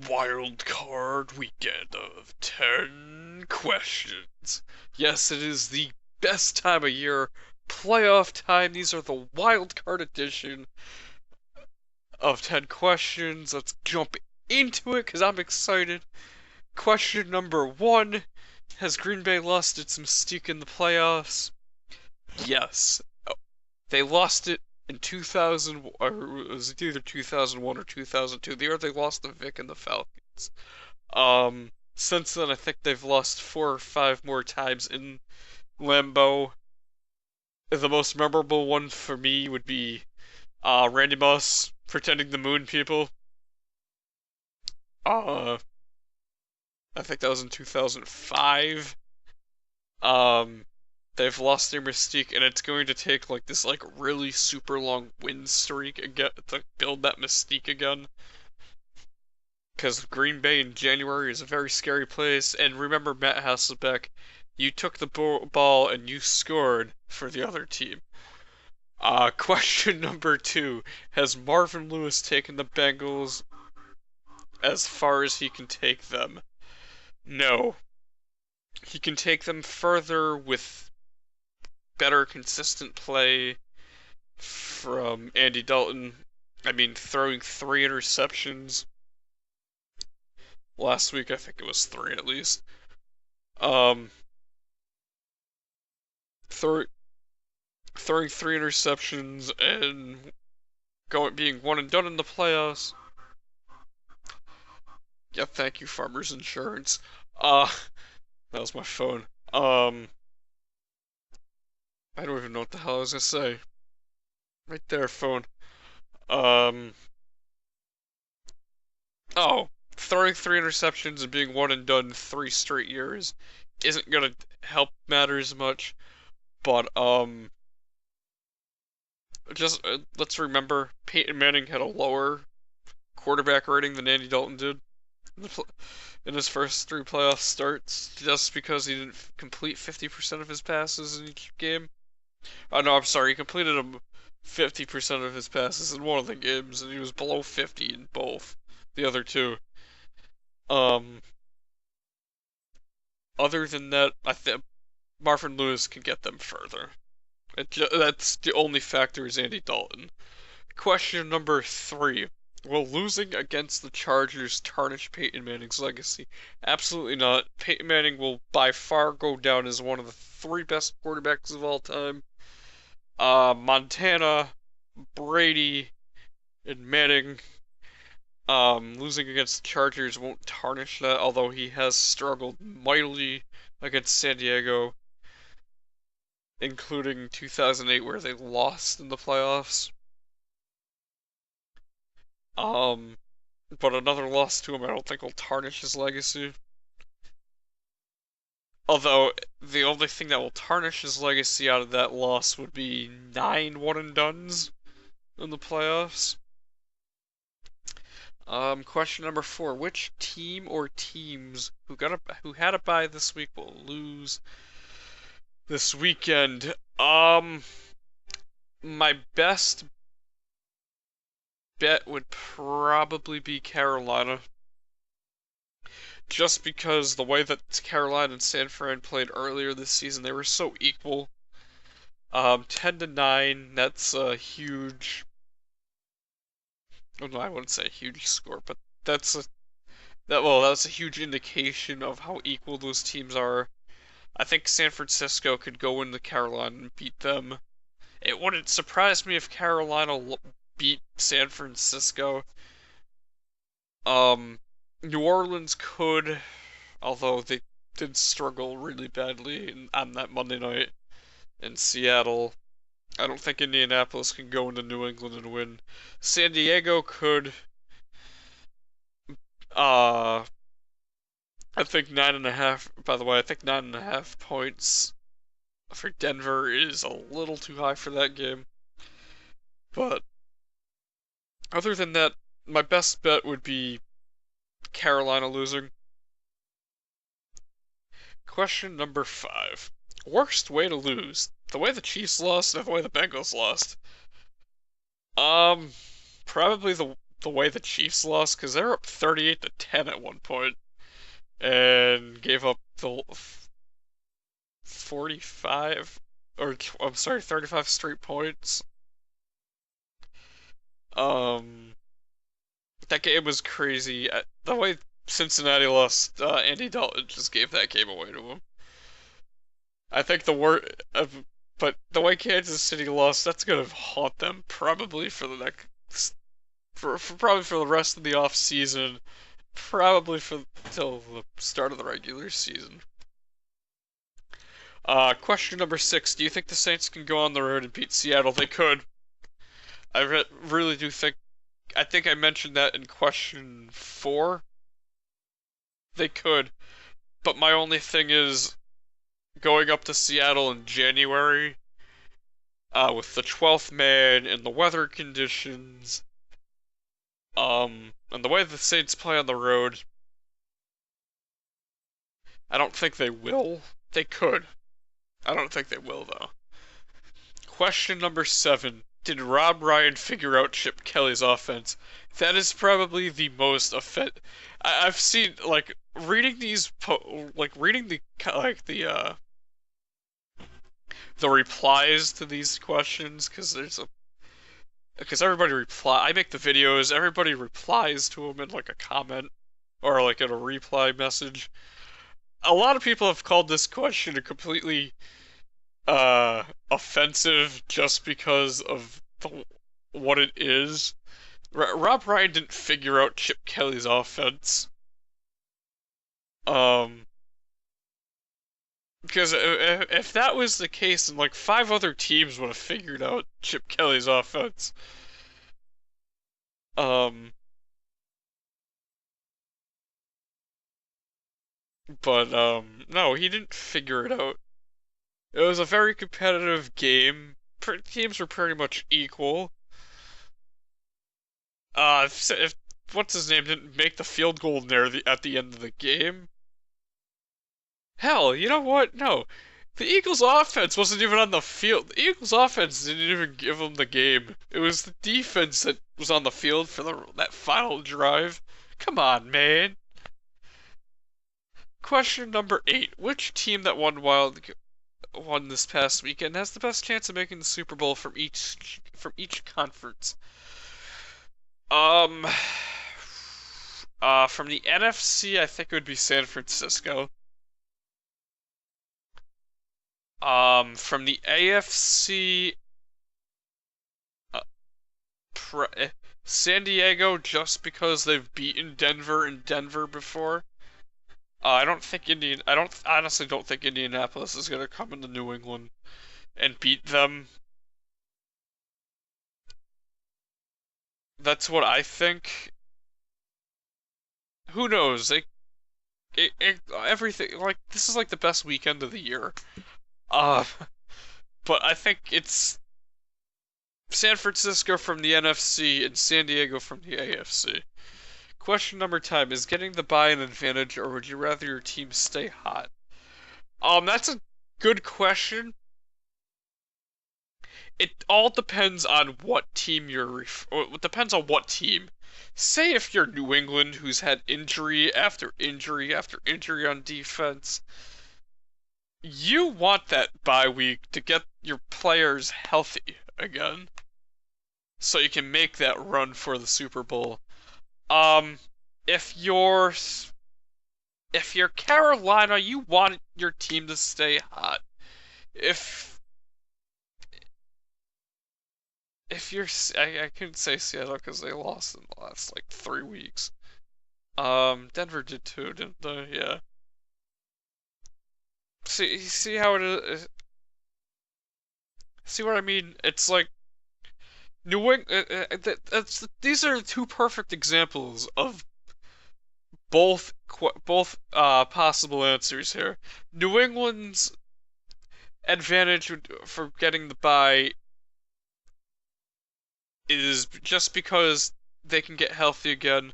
Wild card weekend of 10 questions. Yes, it is the best time of year, playoff time. These are the wild card edition of 10 questions. Let's jump into it because I'm excited. Question number 1. Has Green Bay lost its mystique in the playoffs? Yes. They lost it in 2000, or it was either 2001 or 2002, the year they lost to Vic and the Falcons. Since then, I think they've lost 4 or 5 more times in Lambeau. The most memorable one for me would be Randy Moss pretending to moon people. I think that was in 2005. They've lost their mystique, and it's going to take like this really super long win streak again to build that mystique again. Because Green Bay in January is a very scary place, and remember Matt Hasselbeck, you took the ball and you scored for the other team. Question number 2, has Marvin Lewis taken the Bengals as far as he can take them? No. He can take them further with better consistent play from Andy Dalton. I mean, throwing 3 interceptions. Last week, I think it was 3 at least. Throwing 3 interceptions and being one and done in the playoffs. Yeah, thank you, Farmers Insurance. That was my phone. I don't even know what the hell I was gonna say. Right there, phone. Oh, throwing 3 interceptions and being one and done 3 straight years isn't gonna help matters much, but just let's remember Peyton Manning had a lower quarterback rating than Andy Dalton did in his first 3 playoff starts, just because he didn't complete 50% of his passes in each game. Oh no, I'm sorry, he completed 50% of his passes in one of the games, and he was below 50 in both the other 2. Other than that, I think Marvin Lewis can get them further. That's the only factor is Andy Dalton. Question number 3. Will losing against the Chargers tarnish Peyton Manning's legacy? Absolutely not. Peyton Manning will by far go down as one of the 3 best quarterbacks of all time. Montana, Brady, and Manning. Losing against the Chargers won't tarnish that, although he has struggled mightily against San Diego, including 2008 where they lost in the playoffs. But another loss to him I don't think will tarnish his legacy. Although, the only thing that will tarnish his legacy out of that loss would be 9 one-and-dones in the playoffs. Question number 4. Which team or teams who had a bye this week will lose this weekend? My best bet would probably be Carolina. Just because the way that Carolina and San Fran played earlier this season, they were so equal. 10-9, that's a huge... Oh no, I wouldn't say a huge score, but that's a huge indication of how equal those teams are. I think San Francisco could go into Carolina and beat them. It wouldn't surprise me if Carolina beat San Francisco. New Orleans could, although they did struggle really badly on that Monday night in Seattle. I don't think Indianapolis can go into New England and win. San Diego could. I think 9.5. By the way, I think 9.5 points for Denver is a little too high for that game. But other than that, my best bet would be Carolina losing. Question number 5. Worst way to lose? The way the Chiefs lost or the way the Bengals lost? Probably the way the Chiefs lost, because they were up 38-10 at one point and gave up the 45 or I'm sorry, 35 straight points. Um, that game was crazy. The way Cincinnati lost, Andy Dalton just gave that game away to him. I think but the way Kansas City lost, that's gonna haunt them probably for the next, probably for the rest of the off season, probably for till the start of the regular season. Question number 6: do you think the Saints can go on the road and beat Seattle? They could. I really do think. I think I mentioned that in question 4. They could, but my only thing is going up to Seattle in January, with the 12th man and the weather conditions, and the way the Saints play on the road, I don't think they will. They could. I don't think they will, though. Question number 7. Did Rob Ryan figure out Chip Kelly's offense? That is probably the most I've seen, like, reading these, reading the replies to these questions, because everybody I make the videos, everybody replies to them in, like, a comment, or, like, in a reply message. A lot of people have called this question a completely offensive just because of what it is. Rob Ryan didn't figure out Chip Kelly's offense. Because if that was the case, then like 5 other teams would have figured out Chip Kelly's offense. But no, he didn't figure it out. It was a very competitive game. Teams were pretty much equal. If what's his name didn't make the field goal there at the end of the game. Hell, you know what? No. The Eagles' offense wasn't even on the field. The Eagles' offense didn't even give them the game. It was the defense that was on the field for that final drive. Come on, man. Question number 8. Which team that won this past weekend has the best chance of making the Super Bowl from each conference? From the NFC, I think it would be San Francisco. From the AFC, San Diego, just because they've beaten Denver in Denver before. I honestly don't think Indianapolis is gonna come into New England and beat them. That's what I think. Who knows? Everything, like, this is like the best weekend of the year. But I think it's San Francisco from the NFC and San Diego from the AFC. Question number 10: is getting the bye an advantage, or would you rather your team stay hot? That's a good question. It all depends on what team it depends on what team. Say if you're New England, who's had injury after injury after injury on defense, you want that bye week to get your players healthy again, so you can make that run for the Super Bowl. If you're Carolina, you want your team to stay hot. If you're, I couldn't say Seattle because they lost in the last like 3 weeks. Denver did too, didn't they? Yeah. See how it is? See what I mean? It's like New England. These are 2 perfect examples of both possible answers here. New England's advantage for getting the bye is just because they can get healthy again.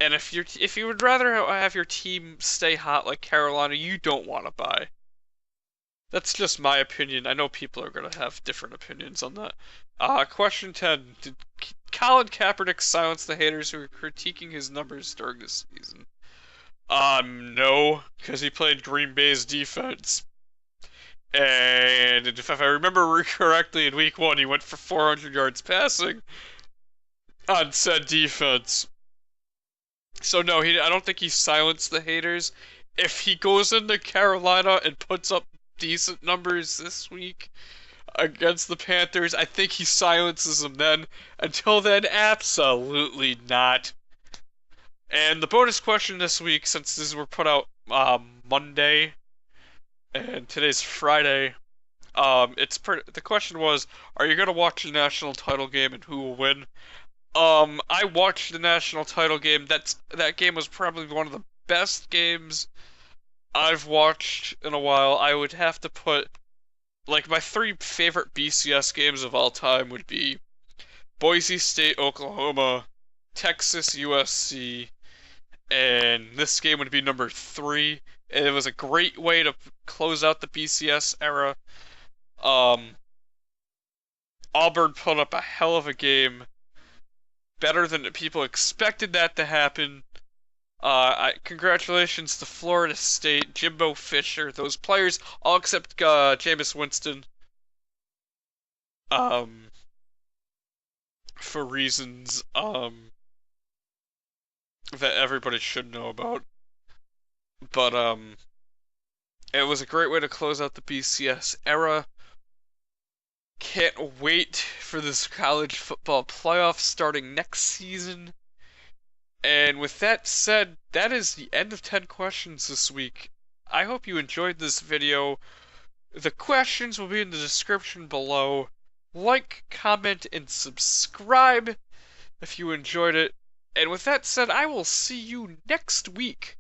And if you would rather have your team stay hot like Carolina, you don't want to bye. That's just my opinion. I know people are gonna have different opinions on that. Question 10: did Colin Kaepernick silence the haters who are critiquing his numbers during this season? No, because he played Green Bay's defense. And if I remember correctly, in week 1, he went for 400 yards passing on said defense. So no, I don't think he silenced the haters. If he goes into Carolina and puts up decent numbers this week against the Panthers, I think he silences them then. Until then, absolutely not. And the bonus question this week, since these were put out Monday, and today's Friday, the question was, are you gonna watch the national title game and who will win? I watched the national title game. That game was probably one of the best games I've watched in a while. I would have to put, like, my 3 favorite BCS games of all time would be Boise State, Oklahoma, Texas, USC, and this game would be number 3. And it was a great way to close out the BCS era. Auburn put up a hell of a game. Better than people expected that to happen. Congratulations to Florida State, Jimbo Fisher, those players, all except Jameis Winston. For reasons that everybody should know about. But it was a great way to close out the BCS era. Can't wait for this college football playoff starting next season. And with that said, that is the end of 10 questions this week. I hope you enjoyed this video. The questions will be in the description below. Like, comment, and subscribe if you enjoyed it. And with that said, I will see you next week.